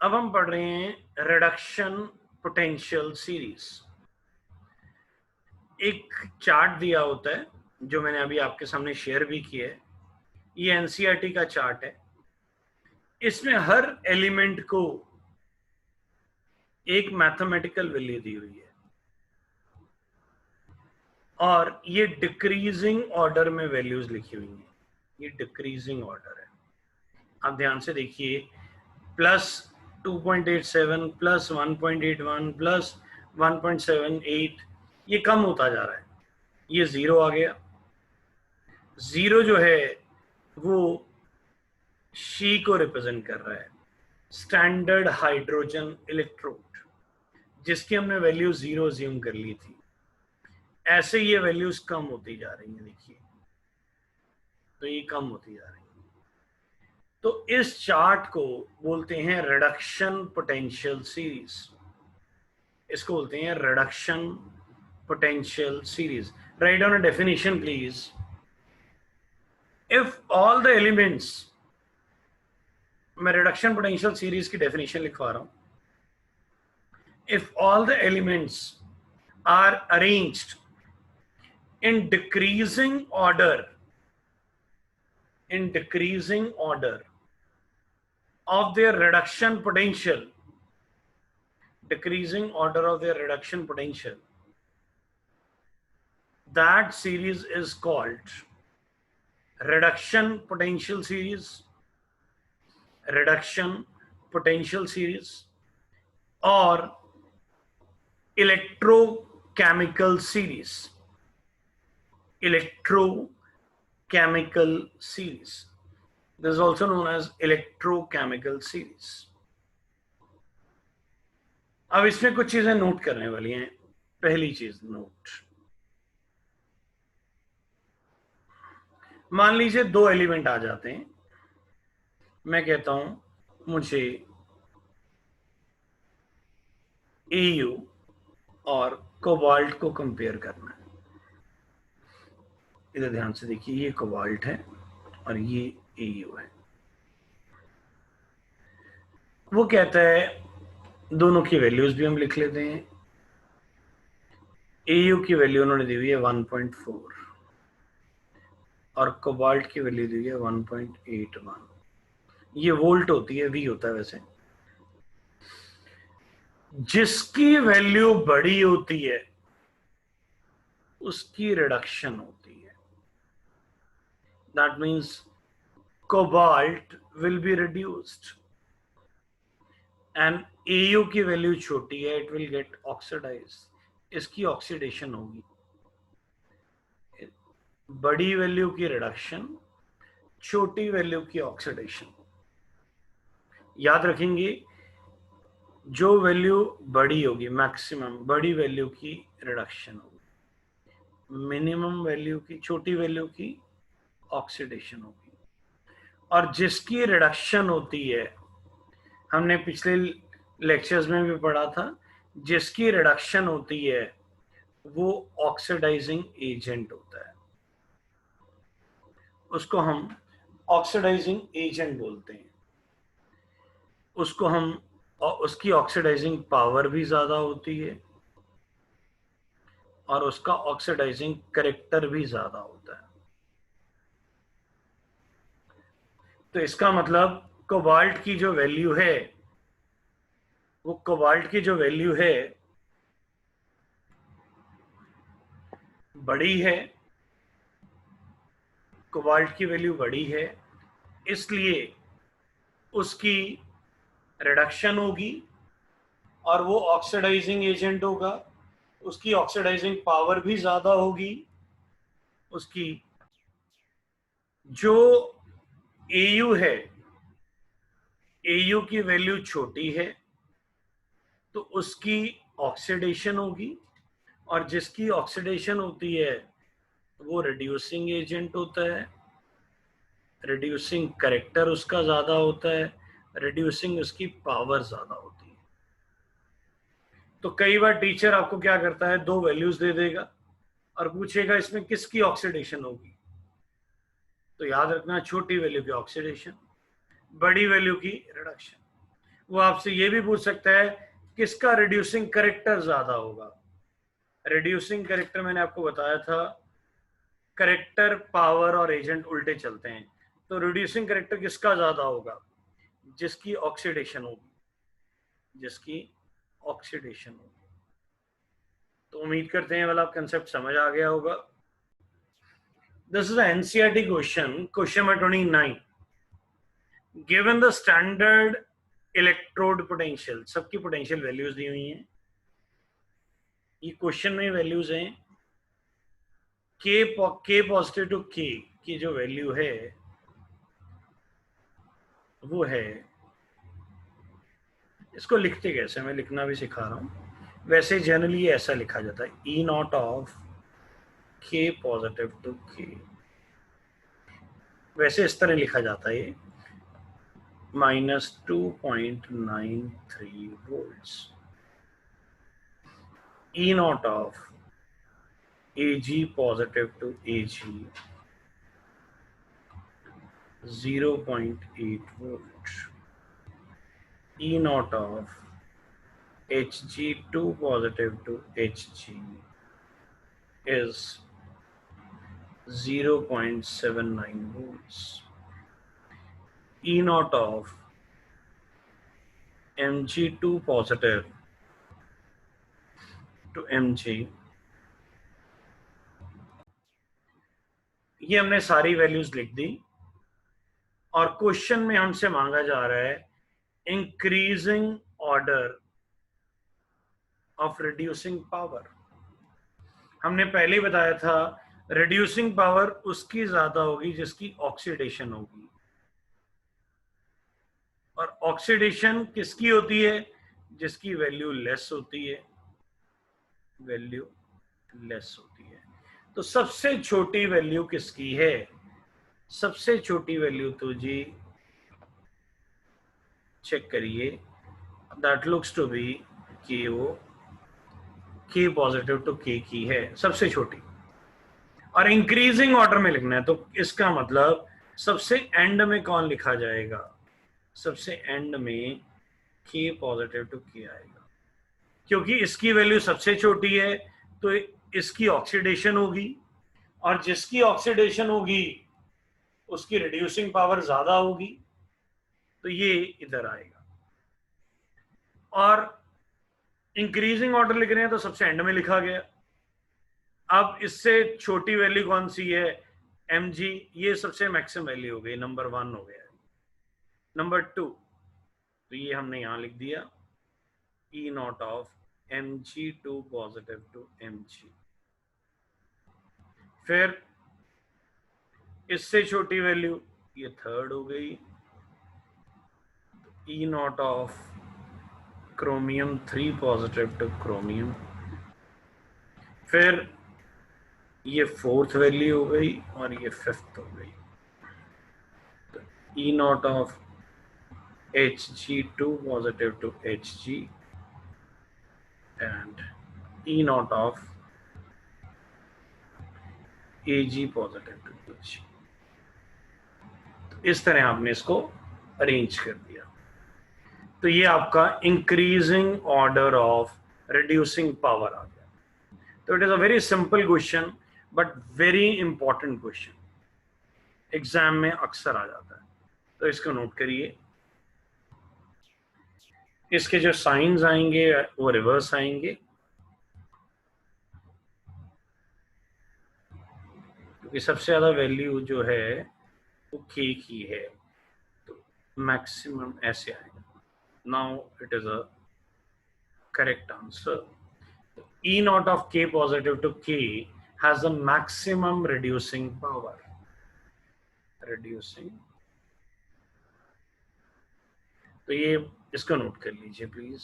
अब हम पढ़ रहे हैं रिडक्शन पोटेंशियल सीरीज। एक चार्ट दिया होता है जो मैंने अभी आपके सामने शेयर भी किया है। ये एनसीईआरटी का चार्ट है। इसमें हर एलिमेंट को एक मैथमेटिकल वैल्यू दी हुई है और ये डिक्रीजिंग ऑर्डर में वैल्यूज लिखी हुई हैं। ये डिक्रीजिंग ऑर्डर है। आप ध्यान से देखिए, प्लस 2.87 प्लस 1.81 प्लस 1.78, ये कम होता जा रहा है। ये जीरो आ गया। जीरो जो है वो शी को रिप्रेजेंट कर रहा है, स्टैंडर्ड हाइड्रोजन इलेक्ट्रोड, जिसकी हमने वैल्यू जीरो अज्यूम कर ली थी। ऐसे ये वैल्यूज कम होती जा रही हैं। देखिए, तो ये कम होती जा रही है। तो इस चार्ट को बोलते हैं रिडक्शन पोटेंशियल सीरीज। इसको बोलते हैं reduction potential series. Write down a definition please. If all the elements, मैं रिडक्शन पोटेंशियल सीरीज की डेफिनेशन लिखवा रहा हूं। If all the elements are arranged in decreasing order, in decreasing order of their reduction potential, decreasing order of their reduction potential, that series is called reduction potential series, reduction potential series, or electrochemical series, electrochemical series. This is also known as electrochemical series. अब इसमें कुछ चीजें note करने वाली हैं। पहली चीज note, मान लीजिए दो एलिमेंट आ जाते हैं। मैं कहता हूं मुझे एयू और कोबाल्ट को कंपेयर करना है। इधर ध्यान से देखिए, ये कोबाल्ट है और ये एयू है। वो कहता है, दोनों की वैल्यूज भी हम लिख लेते हैं। एयू की वैल्यू उन्होंने दी हुई है 1.4 और कोबाल्ट की वैल्यू दी हुई है 1.81। ये वोल्ट होती है, वी होता है वैसे। जिसकी वैल्यू बड़ी होती है उसकी रिडक्शन होती है। That means cobalt will be reduced and AU की वैल्यू छोटी है, इट विल गेट ऑक्सीडाइज्ड। इसकी ऑक्सीडेशन होगी। बड़ी वैल्यू की रिडक्शन, छोटी वैल्यू की ऑक्सीडेशन। याद रखेंगे, जो वैल्यू बड़ी होगी, मैक्सिमम बड़ी वैल्यू की रिडक्शन होगी, मिनिमम वैल्यू की, छोटी वैल्यू की ऑक्सीडेशन होगी। और जिसकी रिडक्शन होती है, हमने पिछले लेक्चर्स में भी पढ़ा था, जिसकी रिडक्शन होती है वो ऑक्सीडाइजिंग एजेंट होता है। उसको हम ऑक्सीडाइजिंग एजेंट बोलते हैं। उसको हम, उसकी ऑक्सीडाइजिंग पावर भी ज्यादा होती है और उसका ऑक्सीडाइजिंग कैरेक्टर भी ज्यादा होता है। तो इसका मतलब कोबाल्ट की जो वैल्यू है, वो कोबाल्ट की जो वैल्यू है बड़ी है। कोबाल्ट की वैल्यू बड़ी है, इसलिए उसकी रिडक्शन होगी और वो ऑक्सीडाइजिंग एजेंट होगा। उसकी ऑक्सीडाइजिंग पावर भी ज्यादा होगी। उसकी जो एयू है, एयू की वैल्यू छोटी है तो उसकी ऑक्सीडेशन होगी, और जिसकी ऑक्सीडेशन होती है वो रिड्यूसिंग एजेंट होता है। रिड्यूसिंग कैरेक्टर उसका ज्यादा होता है, रिड्यूसिंग उसकी पावर ज्यादा होती है। तो कई बार टीचर आपको क्या करता है, दो वैल्यूज दे देगा और पूछेगा इसमें किसकी ऑक्सीडेशन होगी। तो याद रखना, छोटी वैल्यू की ऑक्सीडेशन, बड़ी वैल्यू की रिडक्शन। वो आपसे ये भी पूछ सकता है किसका रिड्यूसिंग करेक्टर ज्यादा होगा। रिड्यूसिंग करेक्टर मैंने आपको बताया था, करेक्टर, पावर और एजेंट उल्टे चलते हैं। तो रिड्यूसिंग करेक्टर किसका ज्यादा होगा? जिसकी ऑक्सीडेशन होगी, जिसकी ऑक्सीडेशन होगी। तो उम्मीद करते हैं वाला कंसेप्ट समझ आ गया होगा। This is NCERT question, question number 29। Given the standard electrode potential, सबकी पोटेंशियल वैल्यूज दी हुई हैं, ये क्वेश्चन में वैल्यूज हैं। के पॉजिटिव टू के की जो वैल्यू है वो है, इसको लिखते कैसे, मैं लिखना भी सिखा रहा हूं। वैसे जनरली ऐसा लिखा जाता है, ई नॉट ऑफ के पॉजिटिव टू के, वैसे इस तरह लिखा जाता है, -2.93 volts, E naught of AG positive to AG 0.8 volt, E naught of HG2 positive to HG is 0.79 volts, E naught of Mg2 positive to Mg, ये हमने सारी वैल्यूज लिख दी। और क्वेश्चन में हमसे मांगा जा रहा है increasing order of reducing power. हमने पहले ही बताया था रिड्यूसिंग पावर उसकी ज्यादा होगी जिसकी ऑक्सीडेशन होगी, और ऑक्सीडेशन किसकी होती है? जिसकी वैल्यू लेस होती है, वैल्यू लेस होती है। तो सबसे छोटी वैल्यू किसकी है? सबसे छोटी वैल्यू तो जी चेक करिए, दैट लुक्स टू बी कि वो के पॉजिटिव टू के की है सबसे छोटी, और इंक्रीजिंग ऑर्डर में लिखना है। तो इसका मतलब सबसे एंड में कौन लिखा जाएगा? सबसे एंड में के पॉजिटिव टू के आएगा, क्योंकि इसकी वैल्यू सबसे छोटी है तो इसकी ऑक्सीडेशन होगी, और जिसकी ऑक्सीडेशन होगी उसकी रिड्यूसिंग पावर ज्यादा होगी, तो ये इधर आएगा। और इंक्रीजिंग ऑर्डर लिख रहे हैं तो सबसे एंड में लिखा गया। अब इससे छोटी वैल्यू कौन सी है? mg, ये सबसे मैक्सिमम वैल्यू हो गई, नंबर 1 हो गया। नंबर 2, तो ये हमने यहां लिख दिया, E nought of Mg2 positive to Mg। फिर इससे छोटी वैल्यू ये थर्ड हो गई, E nought of chromium 3 positive two chromium. फिर ये फोर्थ वैल्यू हो गई और ये फिफ्थ हो गई, तो E nought of Hg2 positive to Hg and E naught of Ag positive to Hg। तो इस तरह आपने इसको अरेंज कर दिया। तो ये आपका increasing order of reducing power आ गया। तो it is a very simple question but very important question, exam में अक्सर आ जाता है। तो इसको नोट करिए, इसके जो साइंस आएंगे वो रिवर्स आएंगे, क्योंकि सबसे ज्यादा वैल्यू जो है वो के की है, तो मैक्सिमम ऐसे आएगा। Now it is a correct answer. E naught of K positive to K has the maximum reducing power, reducing। तो ये इसको नोट कर लीजिए प्लीज।